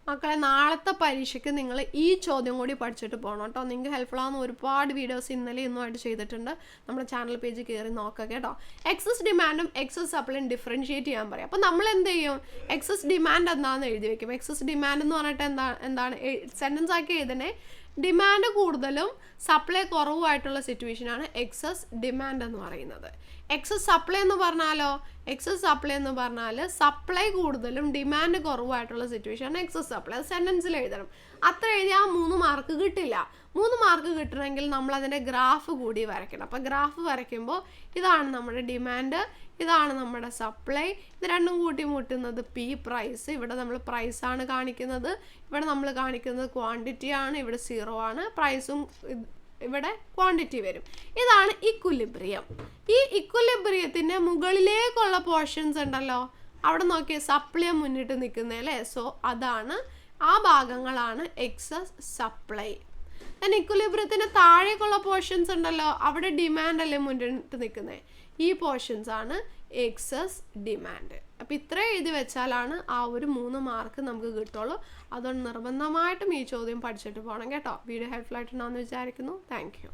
മക്കളെ നാളത്തെ പരീക്ഷയ്ക്ക് നിങ്ങൾ ഈ ചോദ്യം കൂടി പഠിച്ചിട്ട് പോകണം കേട്ടോ. നിങ്ങൾക്ക് ഹെൽപ്ഫുൾ ആവുന്ന ഒരുപാട് വീഡിയോസ് ഇന്നലെ ഇന്നുമായിട്ട് ചെയ്തിട്ടുണ്ട്. നമ്മുടെ ചാനൽ പേജ് കയറി നോക്കുക കേട്ടോ. എക്സസ് ഡിമാൻഡും എക്സസ് സപ്ലൈയും ഡിഫറൻഷിയേറ്റ് ചെയ്യാൻ പറയാം. അപ്പോൾ നമ്മൾ എന്ത് ചെയ്യും? എക്സസ് ഡിമാൻഡ് എന്താണെന്ന് എഴുതി വെക്കും. എക്സസ് ഡിമാൻഡ് എന്ന് പറഞ്ഞിട്ട് എന്താണ് സെൻറ്റൻസ് ആക്കി എഴുതണേ. ഡിമാൻഡ് കൂടുതലും സപ്ലൈ കുറവുമായിട്ടുള്ള സിറ്റുവേഷനാണ് എക്സസ് ഡിമാൻഡ് എന്ന് പറയുന്നത്. എക്സസ് സപ്ലൈ എന്ന് പറഞ്ഞാലോ, എക്സസ് സപ്ലൈ എന്ന് പറഞ്ഞാൽ സപ്ലൈ കൂടുതലും ഡിമാൻഡ് കുറവായിട്ടുള്ള സിറ്റുവേഷനാണ് എക്സസ് സപ്ലൈ. അത് സെൻറ്റൻസിൽ എഴുതണം. അത്ര എഴുതിയാൽ 3 മാർക്ക് കിട്ടില്ല. 3 മാർക്ക് കിട്ടണമെങ്കിൽ നമ്മൾ അതിൻ്റെ ഗ്രാഫ് കൂടി വരയ്ക്കണം. അപ്പോൾ ഗ്രാഫ് വരയ്ക്കുമ്പോൾ ഇതാണ് നമ്മുടെ ഡിമാൻഡ്, ഇതാണ് നമ്മുടെ സപ്ലൈ, ഇത് രണ്ടും കൂട്ടി മുട്ടുന്നത് പി പ്രൈസ്. ഇവിടെ നമ്മൾ പ്രൈസാണ് കാണിക്കുന്നത്, ഇവിടെ നമ്മൾ കാണിക്കുന്നത് ക്വാണ്ടിറ്റി ആണ്, ഇവിടെ 0 ആണ്. പ്രൈസും ഇവിടെ ക്വാണ്ടിറ്റി വരും. ഇതാണ് ഇക്വിലിബ്രിയം. ഈ ഇക്വിലിബ്രിയത്തിൻ്റെ മുകളിലേക്കുള്ള പോർഷൻസ് ഉണ്ടല്ലോ, അവിടെ നോക്കിയ സപ്ലൈ മുന്നിട്ട് നിൽക്കുന്നതല്ലേ. സോ അതാണ്, ആ ഭാഗങ്ങളാണ് എക്സസ് സപ്ലൈ. then ഇക്വിലിബ്രിയത്തിന് താഴേക്കുള്ള പോർഷൻസ് ഉണ്ടല്ലോ, അവിടെ ഡിമാൻഡ് അല്ലേ മുന്നിട്ട് നിൽക്കുന്നത്. ഈ പോർഷൻസ് ആണ് എക്സസ് ഡിമാൻഡ്. അപ്പോൾ ഇത്രയും എഴുതി വെച്ചാലാണ് ആ ഒരു 3 മാർക്ക് നമുക്ക് കിട്ടുള്ളൂ. അതുകൊണ്ട് നിർബന്ധമായിട്ടും ഈ ചോദ്യം പഠിച്ചിട്ട് പോകണം കേട്ടോ. വീഡിയോ ഹെൽപ്ഫുൾ ആയിട്ടുണ്ടാവുമെന്ന് വിചാരിക്കുന്നു. Thank you.